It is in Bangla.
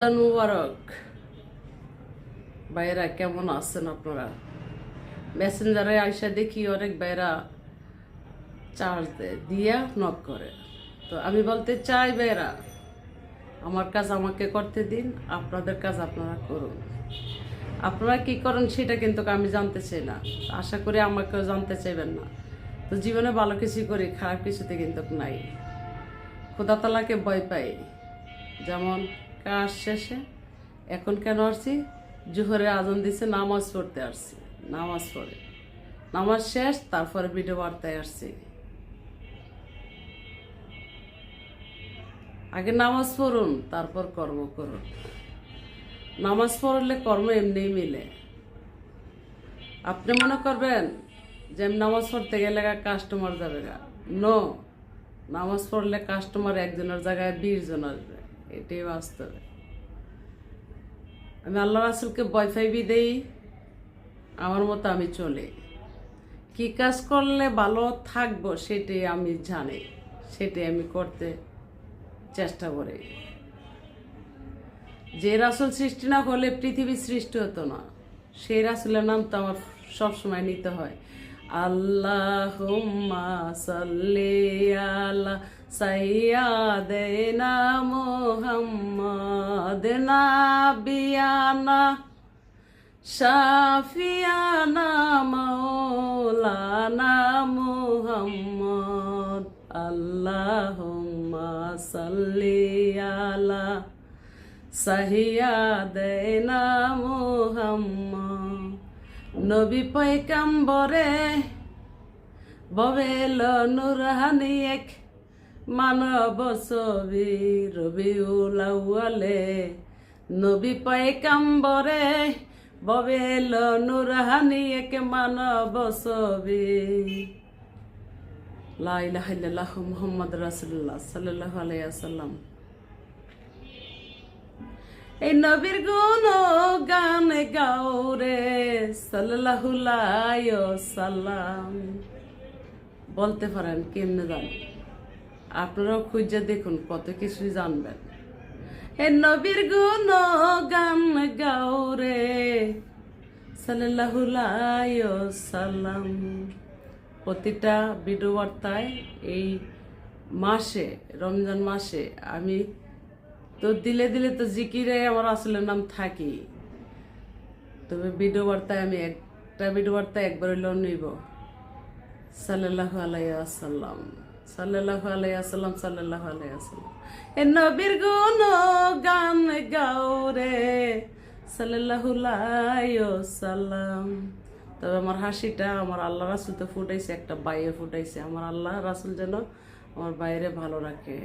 মুবারক ভাইরা, কেমন আছেন আপনারা? মেসেঞ্জারে আইসা দেখি অনেক ভাইরা চার্জ দিয়া নক করে। তো আমি বলতে চাই ভাইরা, আমার কাজ আমাকে করতে দিন, আপনাদের কাজ আপনারা করুন। আপনারা কি করেন সেটা কিন্তু আমি জানতে চাই না, আশা করি আমাকেও জানতে চাইবেন না। তো জীবনে ভালো কিছু করি, খারাপ কিছুতে কিন্তু নাই। খোদা তাআলাকে ভয় পাই। যেমন কাজ শেষে এখন কেন আসছি, জোহরে আজান দিছে, নামাজ পড়তে আসছি। নামাজ পড়ে নামাজ শেষ, তারপরে ভিডিও বার্তায় আসছি। আগে নামাজ পড়ুন, তারপর কর্ম করুন। নামাজ পড়লে কর্ম এমনিই মিলে। আপনি মনে করবেন যে নামাজ পড়তে গেলে কাস্টমার যাবে গা, নো। নামাজ পড়লে কাস্টমার একজনের জায়গায় 20 জন আসবে, এটাই বাস্তবে। আমি আল্লাহ রাসূলকে ভয় পাই বিদেই আমার মতো আমি চলে। কি কাজ করলে ভালো থাকবো সেটাই আমি জানি, সেটাই আমি করতে চেষ্টা করি। যে রাসূল সৃষ্টি না হলে পৃথিবী সৃষ্টি হতো না। সেই রাসূলের নাম তো আমার সবসময় নিতে হয়। আল্লাহুম্মা সাল্লি আলা সাইয়্যিদিনা মুহাম্মাদ নাবিয়ানা শাফিয়ানা মাওলানা মুহাম্মদ। আল্লাহুম্মা সাল্লি আলা সাইয়্যিদিনা মুহাম্মদ। নবী পয়গম্বরে ববেল নুরহানি এক মানব ছবি রবিউল আউয়ালে। নবী পয়গম্বরে ববেল নুরহানি এক মানব ছবি। লা ইলাহা ইল্লাল্লাহু মুহাম্মাদুর রাসূলুল্লাহ সাল্লাল্লাহু আলাইহি ওয়াসাল্লাম। এই নবীর গুণ গান গাওরে সাল্লাল্লাহু আলাইহি ওয়াসাল্লাম। বলতে পারেন কেমনে জানেন? আপনারাও খুঁজে দেখুন, কত কিছুই জানবেন। এই নবীর গুণ গান গাওরে সাল্লাল্লাহু আলাইহি ওয়াসাল্লাম। প্রতিটা ভিডিও বার্তায় এই মাসে, রমজান মাসে আমি তো দিলে দিলে তো জিকিরে আমার আসলে নাম থাকি। তবে ভিডিও বার্তায় আমি একটা ভিডিও বার্তায় একবার হইলেও নিব সাল্লাল্লাহু আলাইহি ওয়াসাল্লাম, সাল্লাল্লাহু আলাইহি ওয়াসাল্লাম, সাল্লাল্লাহু আলাইহি ওয়াসাল্লাম। এ নবীর গুণ গান গাওরে সাল্লাল্লাহু আলাইহি ওয়াসাল্লাম। তবে আমার হাসিটা আমার আল্লাহ রাসূল তো ফুটাইছে, একটা বাইরে ফুটাইছে। আমার আল্লাহ রাসূল যেন আমার বাইরে ভালো রাখে।